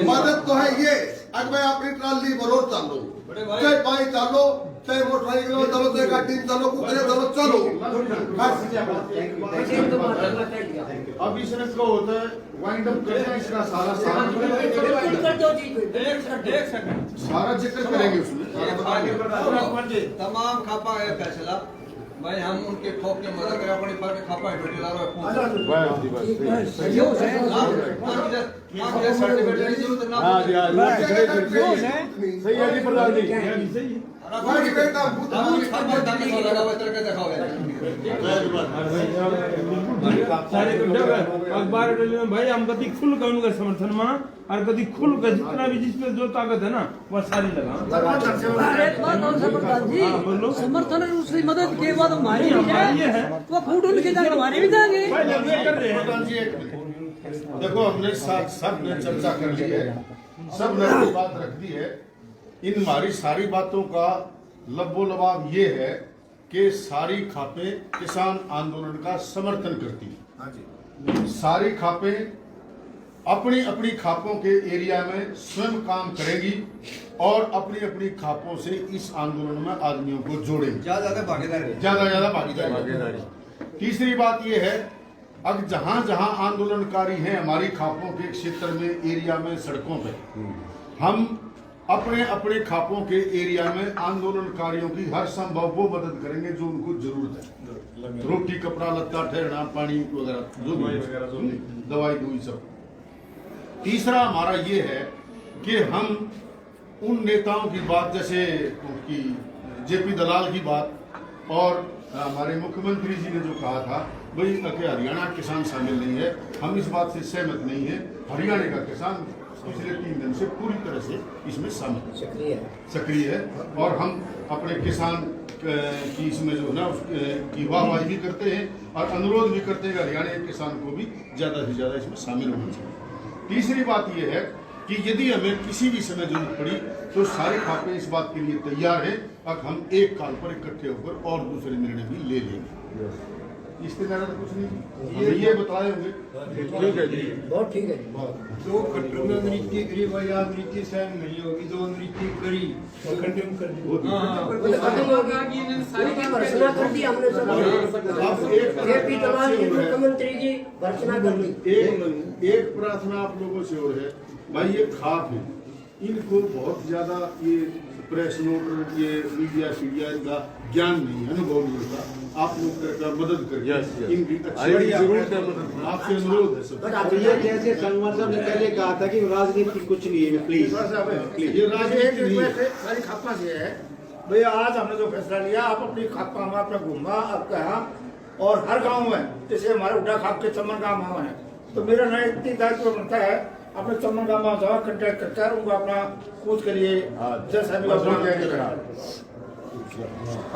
मदद तो है ये, अगर मैं अपनी ट्राली बरोड चालो, चाहे पानी चालो, चाहे मोटरसाइकिल चलो, चाहे गाड़ी चलो, कुछ चलो, अब इसने को होता है वाइंड अप करना, इसका सारा सारा जिक्र करेंगे उसमें। तमाम खापा है फैसला भाई, हम उनके ठोक के मदद करें अपनी पार्टी खापा है बेटी ला रहे हैं सर्टिफिकेट की जरूरत ना। हां जी सही है जी प्रधान जी। हमारी बेटा भूत हमारी खापा दाने को लगा हुआ करके दिखाओ अखबार में भाई हम कभी खुल कर उनका समर्थन में और कभी खुल कर जितना भी जिसमें जो ताकत है ना वह सारी लगा। एक बात और प्रधान जी, समर्थन उसकी मदद के बाद हमारी भी है वो फूट उनके जाकर हमारे भी जाएंगे। प्रधान जी देखो, हमने साथ सब ने चर्चा कर ली है, सब ने अपनी बात रख दी है। इन हमारी सारी बातों का लब्बो लबाब ये है कि सारी खापें किसान आंदोलन का समर्थन करती हैं। सारी खापें अपनी अपनी खापों के एरिया में स्वयं काम करेंगी और अपनी अपनी खापों से इस आंदोलन में आदमियों को जोड़ेंगे, ज्यादा भागीदारी। तीसरी बात यह है, अब जहां जहां आंदोलनकारी हैं हमारी खापों के क्षेत्र में, एरिया में, सड़कों पे, हम अपने अपने खापों के एरिया में आंदोलनकारियों की हर संभव वो मदद करेंगे जो उनको जरूरत है, रोटी कपड़ा लत्ता ठहरना पानी वगैरह जो भी दवाई दूई सब। तीसरा हमारा ये है कि हम उन नेताओं की बात, जैसे उनकी जेपी दलाल की बात और हमारे मुख्यमंत्री जी ने जो कहा था भाई कि हरियाणा किसान शामिल नहीं है, हम इस बात से सहमत नहीं है। हरियाणा का किसान पिछले 3 दिन से पूरी तरह से इसमें शामिल सक्रिय है और हम अपने किसान की इसमें जो है ना उसकी वाहवाही भी करते हैं और अनुरोध भी करते हैं कि हरियाणा के किसान को भी ज़्यादा से ज़्यादा इसमें शामिल होना चाहिए। तीसरी बात यह है कि यदि हमें किसी भी समय जरूरत पड़ी तो सारे खापे इस बात के लिए तैयार हैं, अब हम एक काल पर इकट्ठे होकर और दूसरे निर्णय भी ले लेंगे। इससे ज़्यादा तो कुछ नहीं, ये बताए होंगे। ठीक है जी, बहुत ठीक है। जो खट्टर में नृत्य करी वही आज नृत्य सहन नहीं होगी, जो नृत्य करी वो कंटिन्यू कर दी। भर्सना कर दी हमने सब, जेपी दलाल जी मुख्यमंत्री जी भर्सना कर दी। एक प्रार्थना आप लोगों से और है भाई, ये खाप है, इनको बहुत ज्यादा ये प्रेस नोट ये मीडिया शीडिया इनका ज्ञान नहीं, अनुभव नहीं होता। आप लोग कृपया मदद करिए, इनकी अच्छी जरूरत है, आपसे अनुरोध है सब। ये जैसे संगवान साहब ने पहले कहा था कि राजनीति कुछ नहीं है, प्लीज ये राजनीति नहीं है। सारी खापा से है भैया, आज हमने जो फैसला लिया, आप अपनी खापा में अपना घूमा आप कहा और हर गांव में, जैसे हमारे उड्डा खाप के चमन गांव है, तो मेरा नया इतनी दायित्व बनता है अपने चमन गांव में जाओ, कंटेक्ट करता है उनको अपना पूछ करिए जैसा भी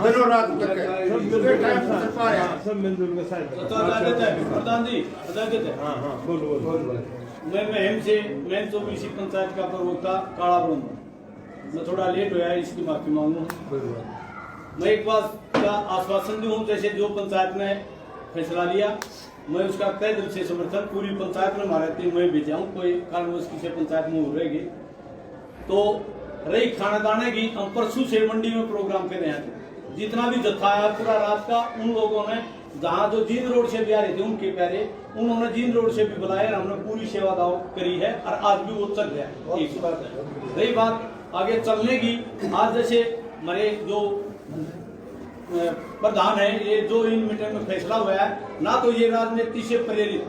दिनों रात सब मिलजुल के साथ प्रधान जी मैं महम से मैं 24 पंचायत का प्रवक्ता काला ब्रह्म, मैं थोड़ा लेट हुआ है इसकी माफी मांगू। मैं एक बात का आश्वासन दूं, जैसे जो पंचायत ने फैसला लिया मैं उसका तय दिल से समर्थन, पूरी पंचायत में हमारे 3 मैं भेजा हूँ, कोई कारणवश किसी पंचायत में हो रहेगी तो रही खाना दाने की, हम परसों से मंडी में प्रोग्राम कर रहे थे, जितना भी जत्था है पूरा रात का, उन लोगों ने जहाँ जो जींद रोड से भी आ रहे थे उनके प्यारे, उन्होंने जींद रोड से भी बुलाया, हमने पूरी सेवा दाव करी है और आज भी वो चल गया। एक बात है, रही बात आगे चलने की, आज जैसे हमारे जो प्रधान है, ये जो इन मीटिंग में फैसला हुआ है, ना तो ये राजनीति से प्रेरित,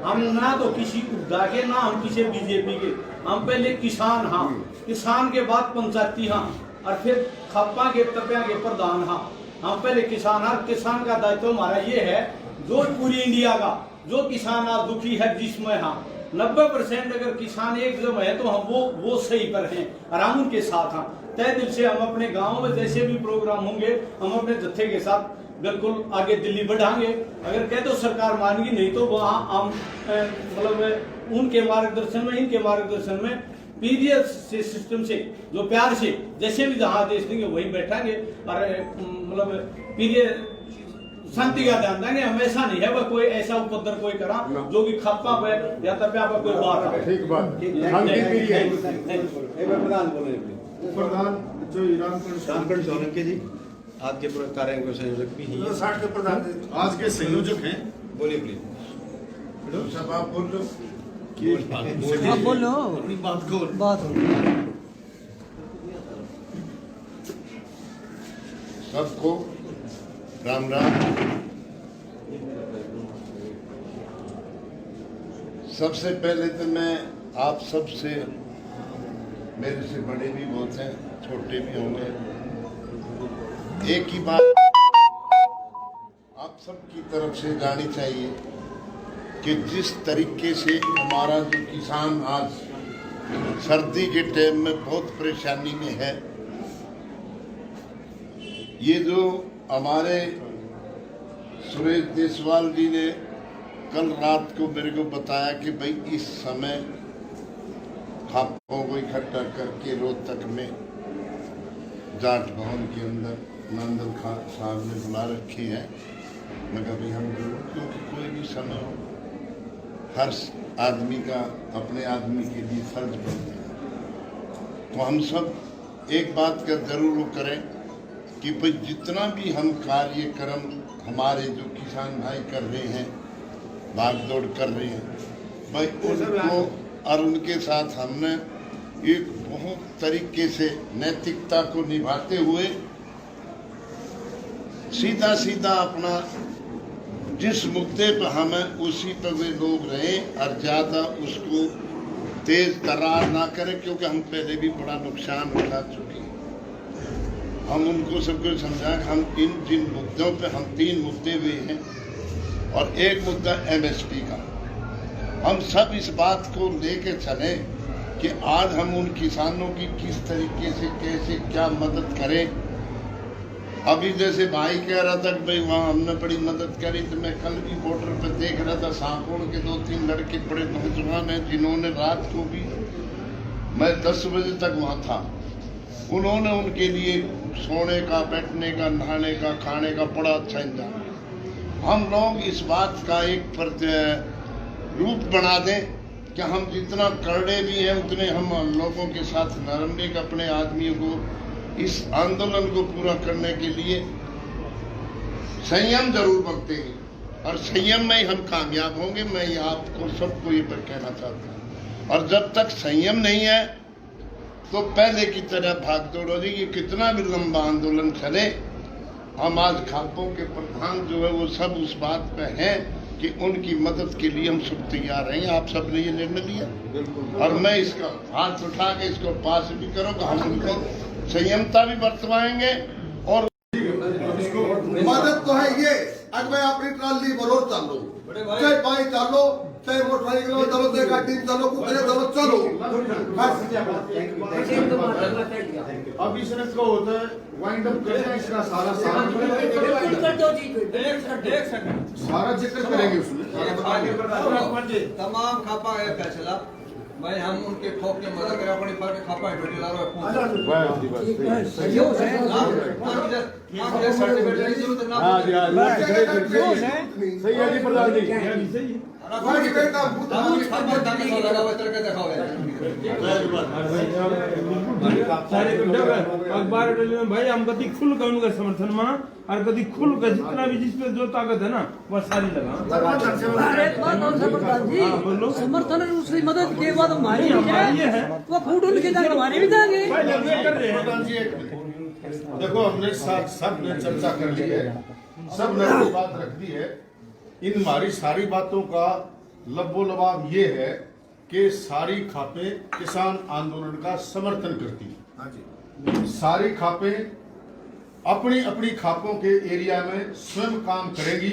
हम ना तो किसी उद्धा के, ना हम किसी बीजेपी के, हम पहले किसान, हाँ किसान के बाद पंचायती, हाँ और फिर खापा के तपिया के प्रधान, हाँ हम पहले किसान। हाँ, किसान का दायित्व हमारा ये है, जो पूरी इंडिया का जो किसान आज दुखी है जिसमें, हाँ 90% अगर किसान एक जगह है तो हम वो सही पर हैं और हम उनके साथ, हाँ तय दिल से हम अपने गाँव में जैसे भी प्रोग्राम होंगे हम अपने जत्थे के साथ बिल्कुल आगे दिल्ली बढ़ाएंगे। अगर कह तो सरकार मानेगी, नहीं तो वहाँ हम मतलब उनके मार्गदर्शन में, इनके मार्गदर्शन में पीडीएस से सिस्टम से जो प्यार से जैसे भी जहाँ आदेश देंगे वही बैठाएंगे और मतलब पीडीएस शांति का ध्यान देंगे, हमेशा नहीं है वह कोई ऐसा उपद्रव कोई करा जो कि खापा पे या तब पे कोई बात है। ठीक बात है। शांति प्रिय है। प्रधान बोले प्रधान जो रामकरण सोलंकी जी आज के पूरे कार्य के संयोजक भी हैं। 60 के प्रधान आज के संयोजक हैं। बोलिए प्लीज। सब आप बोल लो आप बोलो अपनी बात को बात सबको राम राम। सबसे पहले तो मैं आप सबसे, मेरे से बड़े भी बहुत हैं, छोटे भी होंगे, एक ही बात आप सबकी तरफ से जानी चाहिए कि जिस तरीके से हमारा जो किसान आज सर्दी के टाइम में बहुत परेशानी में है, ये जो हमारे सुरेश देसवाल जी ने कल रात को मेरे को बताया कि भाई इस समय खापों को इकट्ठा करके रोहतक में जाट भवन के अंदर नंदन खान साहब ने बुला रखी है। मैं कभी हम जरूर, क्योंकि कोई भी समय हो, हर आदमी का अपने आदमी के लिए फर्ज बनता है। तो हम सब एक बात का जरूर वो करें कि भाई जितना भी हम कार्यक्रम हमारे जो किसान भाई कर रहे हैं, भाग दौड़ कर रहे हैं, भाई उनको और उनके साथ हमने एक बहुत तरीके से नैतिकता को निभाते हुए सीधा सीधा अपना जिस मुद्दे पर हमें उसी पर वे लोग रहे और ज़्यादा उसको तेज तरार ना करें, क्योंकि हम पहले भी बड़ा नुकसान उठा चुके हैं। हम उनको सबको समझा कि हम इन जिन मुद्दों पे हम 3 मुद्दे हुए हैं और एक मुद्दा MSP का, हम सब इस बात को लेके चले कि आज हम उन किसानों की किस तरीके से कैसे क्या मदद करें। अभी जैसे भाई कह रहा था कि भाई वहाँ हमने बड़ी मदद करी, तो मैं कल भी बॉर्डर पर देख रहा था, सांकोड़ के 2-3 लड़के बड़े नौजवान हैं जिन्होंने रात को भी, मैं 10 बजे तक वहाँ था, उन्होंने उनके लिए सोने का, बैठने का, नहाने का, खाने का बड़ा अच्छा इंतजाम। हम लोग इस बात का एक रूप बना दें कि हम जितना करड़े भी हैं उतने हम लोगों के साथ नरम भी, अपने आदमियों को इस आंदोलन को पूरा करने के लिए संयम जरूर बरते हैं और संयम में ही हम कामयाब होंगे। मैं ये आपको सबको ये पर कहना चाहता हूँ। और जब तक संयम नहीं है तो पहले की तरह भाग दौड़ हो जाएगी। कितना भी लंबा आंदोलन चले, हम आज खापों के प्रधान जो है वो सब उस बात पे हैं कि उनकी मदद के लिए हम सब तैयार हैं। आप सब ने ये निर्णय लिया और मैं इसका हाथ उठा के इसको पास भी करूँगा। हम उनको संयमता भी बरतवाएंगे और मदद तो है ये, अगर मैं अपनी ट्राली बरोर चालू, चाहे बाई चालो, चाहे मोटरसाइकिल चलो, चाहे गाड़ी चलो, कुछ चलो चलो। अब इसने को होता है वाइंड अप करना, इसका सारा सारा जिक्र करेंगे उसमें। तमाम खापा है फैसला भाई, हम उनके ठोक के मदद करें अपनी पार्टी खापा है ला रहे सही है जी प्रधान जी। अखबार भाई हम कभी खुल कर उनका समर्थन में और कभी खुल कर जितना भी जिसमें जो ताकत है ना वह सारी लगा। एक बात और है प्रधान जी, समर्थन और उसकी मदद के बाद हमारी है वो फूट उनके जाकर हमारे भी जाएंगे। प्रधान जी देखो, हमने सब ने चर्चा कर ली है, सब ने बात रख दी है। इन हमारी सारी बातों का लबो लबाब ये है कि सारी खापें किसान आंदोलन का समर्थन करती हैं। सारी खापें अपनी अपनी खापों के एरिया में स्वयं काम करेंगी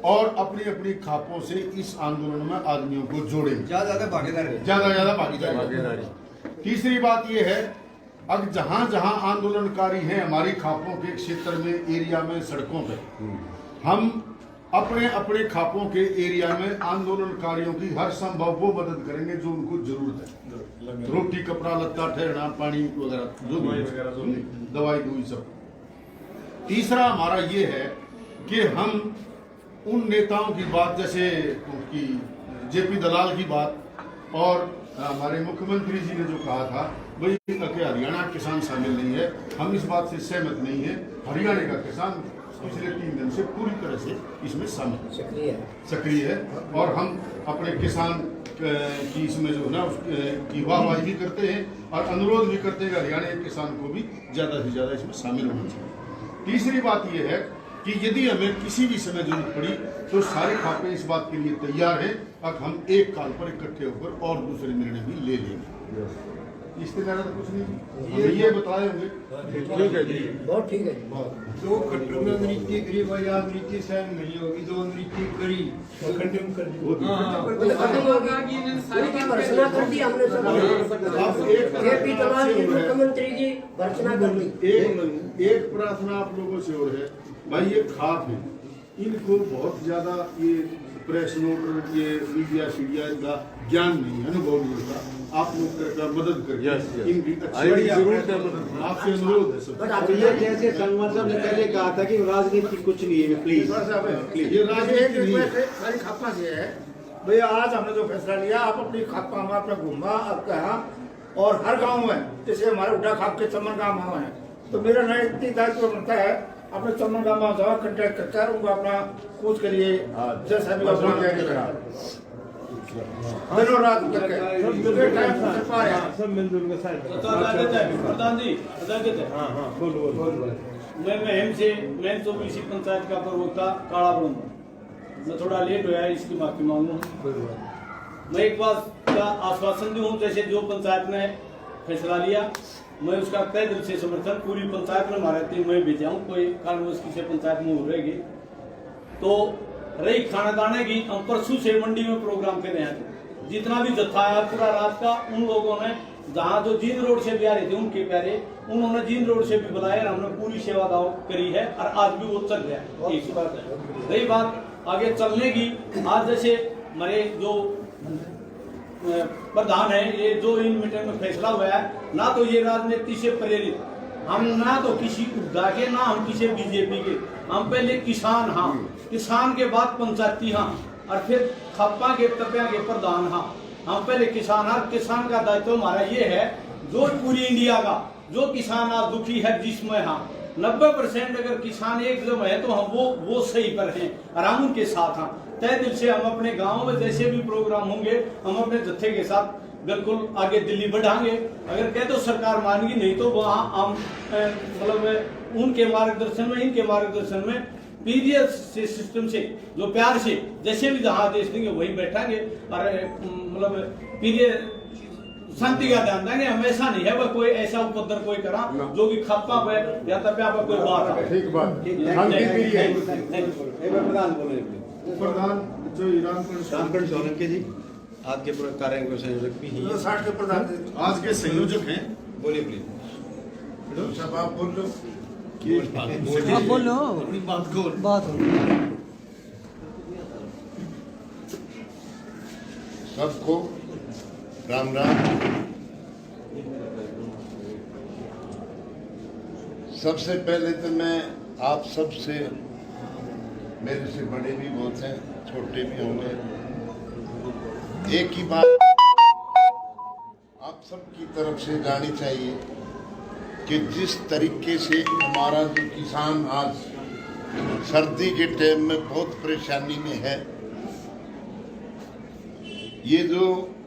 और अपनी अपनी खापों से इस आंदोलन में आदमियों को जोड़ेंगे, ज्यादा भागीदारी, ज्यादा भागीदारी। तीसरी बात यह है, अब जहां जहां आंदोलनकारी हैं हमारी खापों के क्षेत्र में, एरिया में, सड़कों पे, हम अपने अपने खापों के एरिया में आंदोलनकारियों की हर संभव वो मदद करेंगे जो उनको जरूरत है। रोटी, कपड़ा, लत्ता, ठहरना, पानी वगैरह, जो भी दवाई दूई सब। तीसरा हमारा ये है कि हम उन नेताओं की बात, जैसे उनकी जेपी दलाल की बात और हमारे मुख्यमंत्री जी ने जो कहा था भाई कि हरियाणा किसान शामिल नहीं है, हम इस बात से सहमत नहीं है। हरियाणा का किसान पिछले 3 दिन से पूरी तरह से इसमें शामिल सक्रिय है और हम अपने किसान की इसमें जो है ना की वाहवाही भी करते हैं और अनुरोध भी करते हैं कि हरियाणा के किसान को भी ज़्यादा से ज़्यादा इसमें शामिल होना चाहिए। तीसरी बात यह है कि यदि हमें किसी भी समय जरूरत पड़ी तो सारे खापे इस बात के लिए तैयार हैं, अब हम एक काल पर इकट्ठे होकर और दूसरे निर्णय भी ले लेंगे। इससे ज़्यादा तो कुछ नहीं, ये बताए होंगे। ठीक है जी, बहुत ठीक है। दो खट्टर में नृत्य करी भाई, आज नृत्य सहन नहीं होगी, दो नृत्य करी तो खंडन कर दी। भर्सना कर दी हमने सब। जेपी दलाल जी मुख्यमंत्री जी भर्सना कर दी। एक प्रार्थना आप लोगों से और है भाई, ये खाप है, इनको बहुत ज्यादा ये प्रेस नोट, ये मीडिया शीडिया इनका ज्ञान नहीं है, अनुभव नहीं होता। आप लोग कृपया मदद करिए, इनकी अच्छी आपसे अनुरोध है सब। ये जैसे संगवान साहब ने पहले कहा था कि राजनीति कुछ नहीं है, प्लीज ये राजनीति नहीं है। सारी खापा से है भैया, आज हमने जो फैसला लिया, आप अपनी खापा में आपने घूमा, अब कहा और हर गांव में, जैसे हमारे उड्डा खाप के चमन गांव है, तो मेरा नया इतनी दायित्व बनता है अपने चमन गांव में जाओ, कंटेक्ट करता है उनको अपना कूच के लिए जैसा भी दिनों रात सब मिलजुल के साथ। प्रधान जी मैं तो इसी पंचायत का प्रवक्ता काला ब्रह्म, मैं थोड़ा लेट हुआ है, इसकी माफी मांगू। मैं एक बात का आश्वासन दूं, जैसे जो पंचायत ने फैसला लिया मैं उसका तय दिल से समर्थन, पूरी पंचायत में हमारे 3 महीने बीते हूँ, कोई कारणवश किसी पंचायत में हो रहेगी तो रही खाना दाने की। हम परसों से मंडी में प्रोग्राम कर रहे थे, जितना भी जत्था है पूरा रात का, उन लोगों ने जहाँ जो जींद रोड से भी आ रहे थे उनके प्यारे, उन्होंने जींद रोड से भी बुलाया, हमने पूरी सेवा दाव करी है और आज भी वो चल रहा है। एक बात है, रही बात आगे चलने की, आज जैसे हमारे जो प्रधान है, ये जो इन मीटिंग में फैसला हुआ है, ना तो ये राजनीति से प्रेरित, हम ना तो किसी उद्दा के, ना हम किसी बीजेपी के, हम पहले किसान हाँ, किसान के बाद पंचायती हाँ, और फिर खप्पा के तपिया के प्रधान हाँ, हम पहले किसान हाँ। किसान का दायित्व हमारा ये है, जो पूरी इंडिया का जो किसान आज दुखी है जिसमें हाँ 90% अगर किसान एक जगह है तो हम वो सही पर हैं और हम उनके साथ हाँ। तय दिल से हम अपने गाँव में जैसे भी प्रोग्राम होंगे हम अपने जत्थे के साथ बिल्कुल आगे दिल्ली बढ़ाएंगे। अगर कह तो सरकार मानेगी, नहीं तो वहाँ हम मतलब उनके मार्गदर्शन में, इनके मार्गदर्शन में पीडीएस से सिस्टम से जो प्यार से जैसे भी जहाँ आदेश देंगे वही बैठांगे और मतलब पीडीएस शांति का ध्यान देंगे। हमेशा नहीं है वह कोई ऐसा उपद्रव कोई करा जो कि खप्पा पे या तपिया पे कोई बात है। ठीक बात प्रधान जो रामकरण सोलंकी जी आज के पूरे कार्य के संयोजक भी हैं, आज के संयोजक हैं। बोलिए प्लीज। सब आप बोल लो, आप बोलो, अपनी बात को बात हो। सबको राम राम। सबसे पहले तो मैं आप सब से, मेरे से बड़े भी बहुत हैं, छोटे भी होंगे, एक ही बात आप सबकी तरफ से जानी चाहिए कि जिस तरीके से हमारा जो किसान आज सर्दी के टाइम में बहुत परेशानी में है, ये जो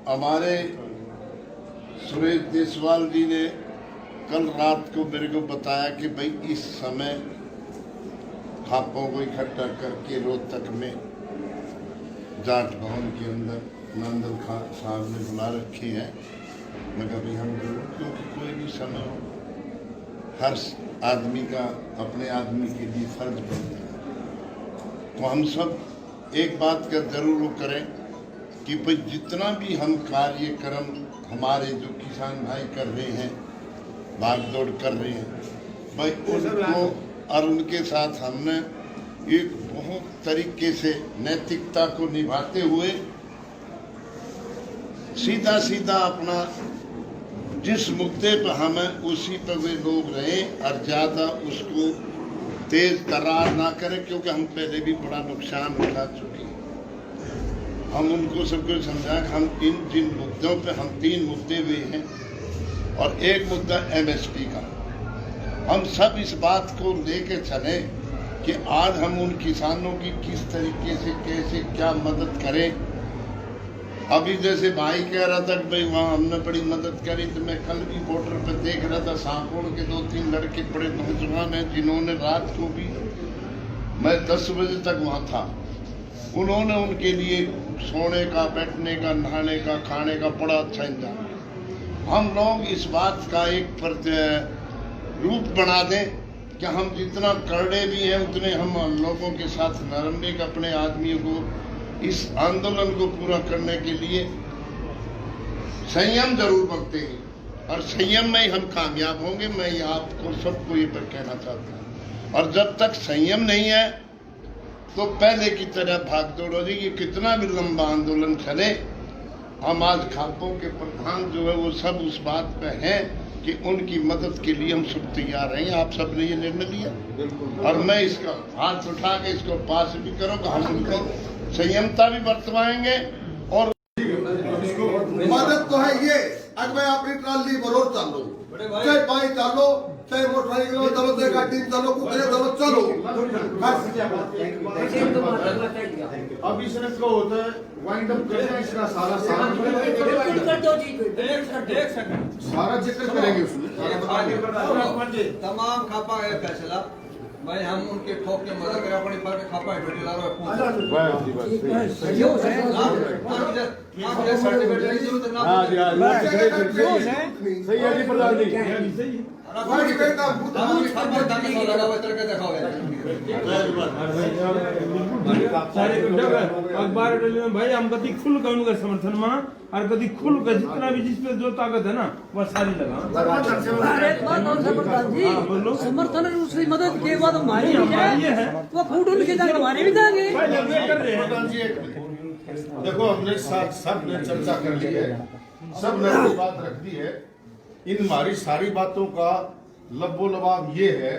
हमारे सुरेश देसवाल जी ने कल रात को मेरे को बताया कि भाई इस समय खापों को इकट्ठा करके रोहतक में जाट भवन के अंदर नंदन खान साहब ने बुला रखे हैं। मैं कभी हम जरूर, क्योंकि कोई भी समय हो हर आदमी का अपने आदमी के लिए फर्ज बनता है। तो हम सब एक बात का जरूर करें कि भाई जितना भी हम कार्यक्रम हमारे जो किसान भाई कर रहे हैं, भाग दौड़ कर रहे हैं, भाई उनको और उनके साथ हमने एक बहुत तरीके से नैतिकता को निभाते हुए सीधा सीधा अपना जिस मुद्दे पर हमें उसी पर वे लोग रहे और ज़्यादा उसको तेज तर्रार ना करें, क्योंकि हम पहले भी बड़ा नुकसान उठा चुके हैं। हम उनको सबको समझाएं कि हम इन जिन मुद्दों पे हम 3 मुद्दे हुए हैं और एक मुद्दा MSP का, हम सब इस बात को लेके चले कि आज हम उन किसानों की किस तरीके से कैसे क्या मदद करें। अभी जैसे भाई कह रहा था कि भाई वहाँ हमने बड़ी मदद करी, तो मैं कल भी बॉर्डर पे देख रहा था सांकोड़ के 2-3 लड़के बड़े नौजवान हैं जिन्होंने रात को भी, मैं 10 बजे तक वहाँ था, उन्होंने उनके लिए सोने का, बैठने का, नहाने का, खाने का बड़ा अच्छा इंतजाम। हम लोग इस बात का एक रूप बना दें कि हम जितना करड़े भी हैं उतने हम लोगों के साथ नरम, एक अपने आदमियों को इस आंदोलन को पूरा करने के लिए संयम जरूर बरतेंगे और संयम में ही हम कामयाब होंगे। मैं ये आपको सबको ये पर कहना चाहता हूँ। और जब तक संयम नहीं है तो पहले की तरह भागदौड़ हो जाएगी। कितना भी लंबा आंदोलन चले, हम आज खापों के प्रधान जो है वो सब उस बात पे हैं कि उनकी मदद के लिए हम सब तैयार रहेंगे। आप सब ने ये निर्णय लिया और मैं इसका हाथ उठा के इसको पास भी करूँगा। हम उनको संयमता भी बरतवाएंगे और मदद तो है ये। अगर मैं अपनी ट्राली जरूर चालू, चाहे बाई चालो, चाहे मोटरसाइकिल चलो, चाहे गाड़ी चलो, कुत्ते चलो, चलो। अब इसने क्या होता है, वाइंड अप करना इसका सारा सारा जिक्र करेंगे उसमें। तमाम खापा है फैसला भाई, हम उनके ठोक के मदद करें अपनी पर के खापा ढोटी ला सही है जी प्रधान जी। अखबार भाई हम कभी खुल कर उनका समर्थन में और कभी खुल कर जितना भी जिसमें जो ताकत है ना वह सारी लगा। एक बात और प्रधान जी, समर्थन और उसकी मदद के बाद हमारी है वो फूट उनके जाकर हमारे भी जाएंगे। प्रधान जी देखो, हमने सब ने चर्चा कर ली है, सब ने बात रख दी है। इन हमारी सारी बातों का लब्बो लबाब ये है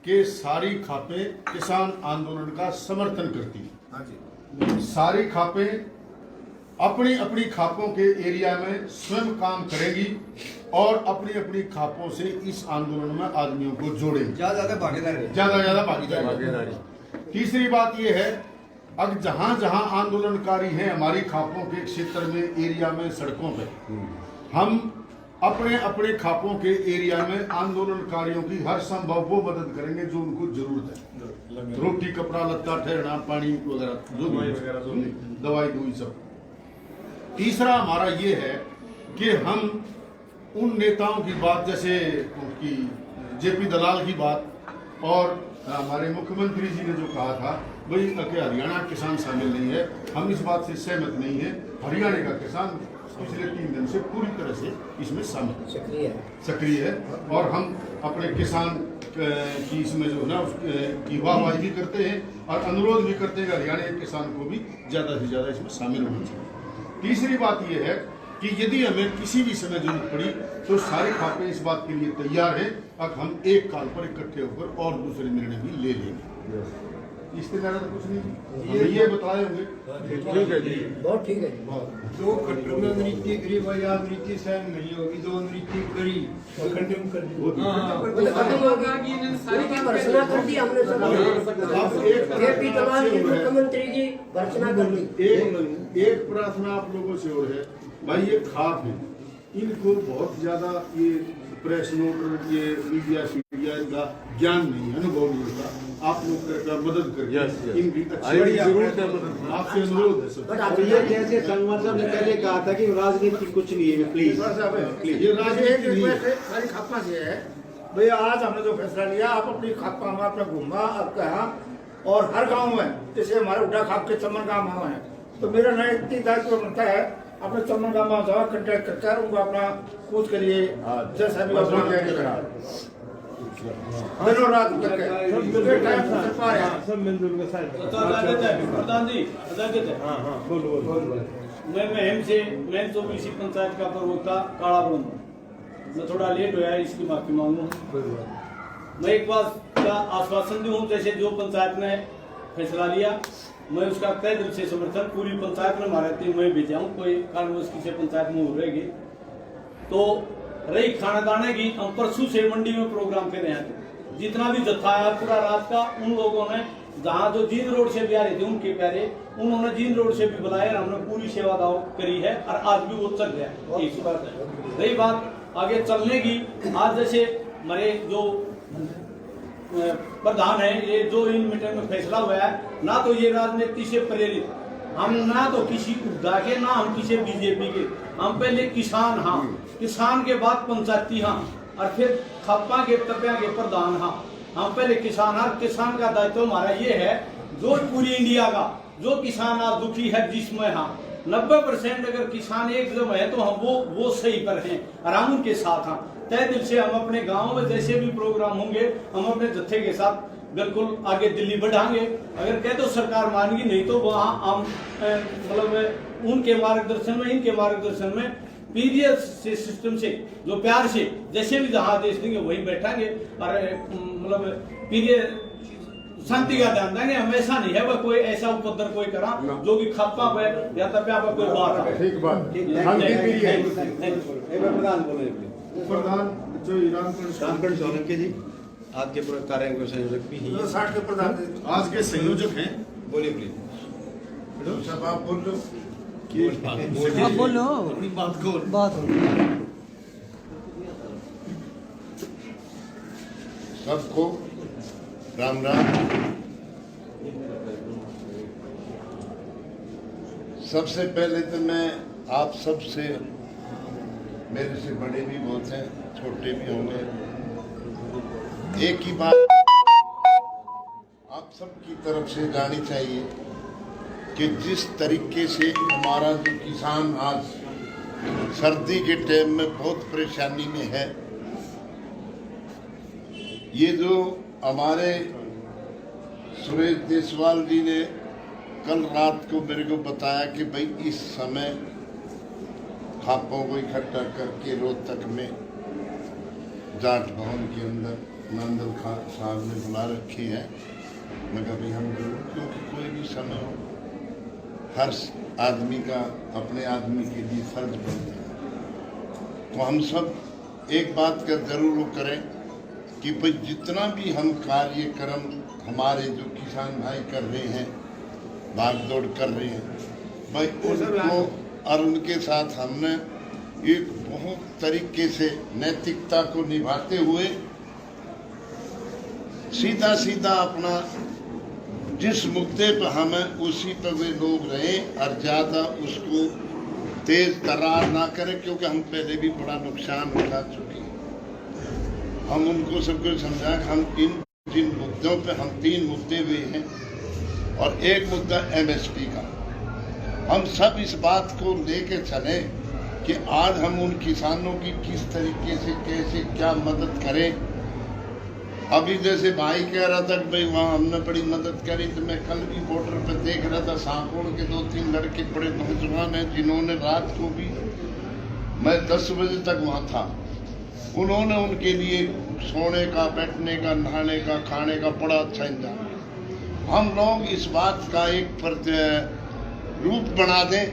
कि सारी खापें किसान आंदोलन का समर्थन करती हैं। सारी खापें अपनी अपनी खापों के एरिया में स्वयं काम करेंगी और अपनी अपनी खापों से इस आंदोलन में आदमियों को जोड़ेंगी, ज्यादा भागीदारी। तीसरी बात ये है, अब जहां जहां आंदोलनकारी हैं हमारी खापों के क्षेत्र में, एरिया में, सड़कों पे, हम अपने अपने खापों के एरिया में आंदोलनकारियों की हर संभव वो मदद करेंगे जो उनको जरूरत है। रोटी, कपड़ा, लत्ता, ठहरना, पानी वगैरह, जो भी दवाई दूई सब। तीसरा हमारा ये है कि हम उन नेताओं की बात, जैसे उनकी JP दलाल की बात और हमारे मुख्यमंत्री जी ने जो कहा था भाई कि हरियाणा किसान शामिल नहीं है, हम इस बात से सहमत नहीं है। हरियाणा का किसान पिछले 3 दिन से पूरी तरह से इसमें शामिल सक्रिय है और हम अपने किसान की इसमें जो है ना उसकी वाहवाही भी करते हैं और अनुरोध भी करते हैं कि हरियाणा के किसान को भी ज़्यादा से ज़्यादा इसमें शामिल होना चाहिए। तीसरी बात यह है कि यदि हमें किसी भी समय जरूरत पड़ी तो सारे खापे इस बात के लिए तैयार हैं, अब हम एक काल पर इकट्ठे होकर और दूसरे निर्णय भी ले लेंगे। इससे ज्यादा तो कुछ नहीं, ये बताए होंगे। ठीक है जी, बहुत ठीक है। जो खट्टर में नृत्य करी वही आज नृत्य सहन नहीं होगी, जो नृत्य करी वो कंडेम कर दी। घोषणा कर दी हमने JP दलाल जी मुख्यमंत्री की घोषणा कर दी। एक प्रार्थना आप लोगों से और है भाई, ये खाप है, इनको बहुत ज्यादा ये प्रेस नोट, ये मीडिया इनका ज्ञान नहीं है, अनुभव नहीं होता। आप लोग का मदद करके इनकी आपसे अनुरोध है सर। ये जैसे संगवार साहब ने पहले कहा था कि राजनीति कुछ नहीं है, प्लीज ये राजनीति सारी खापा से है भैया। आज हमने जो फैसला लिया, आप अपनी खापा में अपना घूमा आप कहा और हर गाँव में, जैसे हमारे उड़ा खाप के चमन गाँव है, तो मेरा नया दायित्व बनता है अपने चमन गाँव में जाओ, कंटेक्ट करकर उनको अपना कूच करिए, जैसा भी दिनों रात सब मिलजुल के साथ। प्रधान जी मैं मैं 24 पंचायत का प्रवक्ता काला ब्रह्म, मैं थोड़ा लेट हुआ है, इसकी माफी मांगू। मैं एक बात का आश्वासन दूं, जैसे जो पंचायत ने फैसला लिया मैं उसका तय दिल से समर्थन पूरी पंचायत में हमारे टीम में भेजा हूँ। कोई कारणवश किसी पंचायत में हो रहेगी तो रही खाना दाने की, हम परसों से मंडी में प्रोग्राम कर रहे हैं। जितना भी जत्था आया पूरा रात का, उन लोगों ने जहाँ जो जींद रोड से भी आ रहे थे उनके प्यारे, उन्होंने जींद रोड से भी बुलाया और हमने पूरी सेवा दाव करी है और आज भी वो चल रहा है। एक बात है। रही बात आगे चलने की, आज जैसे हमारे जो प्रधान है, ये जो इन मीटिंग में फैसला हुआ है, ना तो ये राजनीति से प्रेरित, हम ना तो किसी उद्धा के, ना हम किसी बीजेपी के, हम पहले किसान हाँ, किसान के बाद पंचायती हाँ, और फिर खप्पा के तपिया के प्रधान हाँ। हम पहले किसान हाँ, किसान का दायित्व हमारा ये है, जो पूरी इंडिया का जो किसान आज दुखी है जिसमें हाँ 90% अगर किसान एक जम है तो हम वो सही पर हैं और हम उनके साथ हाँ। तय दिल से हम अपने गांव में जैसे भी प्रोग्राम होंगे हम अपने जत्थे के साथ बिल्कुल आगे दिल्ली बढ़ाएंगे। अगर कह तो सरकार मानेगी, नहीं तो वहाँ हम मतलब उनके मार्गदर्शन में, इनके मार्गदर्शन में पीरियड से सिस्टम से जो प्यार से जैसे भी जहाँ आदेश देंगे वहीं बैठाएंगे और मतलब पीरियड शांति का ध्यान देंगे। हमेशा नहीं है वह कोई ऐसा उपद्रव कोई करा जो कि खप्पा पे या तपिया पे कोई बात। ठीक बात। प्रधान जो ईरान सोलंकी जी आज के कार्य के संयोजक भी हैं। 60 के प्रधान आज के संयोजक हैं। बोलिए प्लीज। सब आप बोल लो, आप बोलो बात सबको राम राम। सबसे पहले तो मैं आप सबसे, मेरे से बड़े भी बहुत हैं, छोटे भी होंगे, एक ही बात आप सबकी तरफ से जानी चाहिए कि जिस तरीके से हमारा जो किसान आज सर्दी के टाइम में बहुत परेशानी में है, ये जो हमारे सुरेश देसवाल जी ने कल रात को मेरे को बताया कि भाई इस समय खापों को इकट्ठा करके रोहतक में जाट भवन के अंदर नंदल खान साहब ने बुला रखे हैं। मैं कहा भाई हम जरूर, क्योंकि कोई भी समय हो हर आदमी का अपने आदमी के लिए फर्ज बनता है। तो हम सब एक बात का जरूर वो करें कि भाई जितना भी हम कार्यक्रम हमारे जो किसान भाई कर रहे हैं, भाग दौड़ कर रहे हैं, भाई उनको और उनके साथ हमने एक बहुत तरीके से नैतिकता को निभाते हुए सीधा सीधा अपना जिस मुद्दे पर हमें उसी पर वे लोग रहे और ज़्यादा उसको तेज तर्रार ना करें, क्योंकि हम पहले भी बड़ा नुकसान उठा चुके हैं। हम उनको सबको समझा कि हम जिन मुद्दों पे हम 3 मुद्दे हुए हैं और एक मुद्दा MSP का, हम सब इस बात को लेके चले कि आज हम उन किसानों की किस तरीके से कैसे क्या मदद करें। अभी जैसे भाई कह रहा था कि भाई वहाँ हमने बड़ी मदद करी, तो मैं कल भी बॉर्डर पे देख रहा था, सांकोड़ के 2-3 लड़के बड़े नौजवान हैं जिन्होंने रात को भी, मैं 10 बजे तक वहाँ था, उन्होंने उनके लिए सोने का, बैठने का, नहाने का, खाने का बड़ा अच्छा इंतजाम। हम लोग इस बात का एक रूप बना दें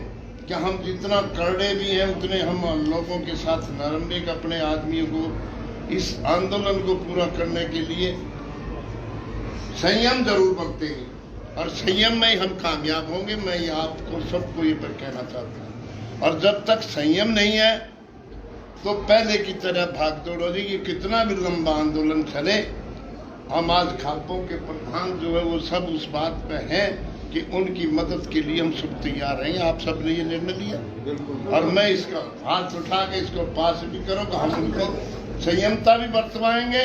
कि हम जितना करड़े भी हैं उतने हम लोगों के साथ नरम भी, अपने आदमियों को इस आंदोलन को पूरा करने के लिए संयम जरूर बरतेंगे और संयम में ही हम कामयाब होंगे। मैं ये आपको सबको ये पर कहना चाहता हूँ। और जब तक संयम नहीं है तो पहले की तरह भाग दौड़ हो जाएगी। कितना भी लंबा आंदोलन चले, हम आज खापों के प्रधान जो है वो सब उस बात पे हैं कि उनकी मदद के लिए हम सब तैयार रहेंगे। आप सब ने ये निर्णय लिया और मैं इसका हाथ उठा के इसको पास भी करूँगा। हम उनको संयमता भी बरतवाएंगे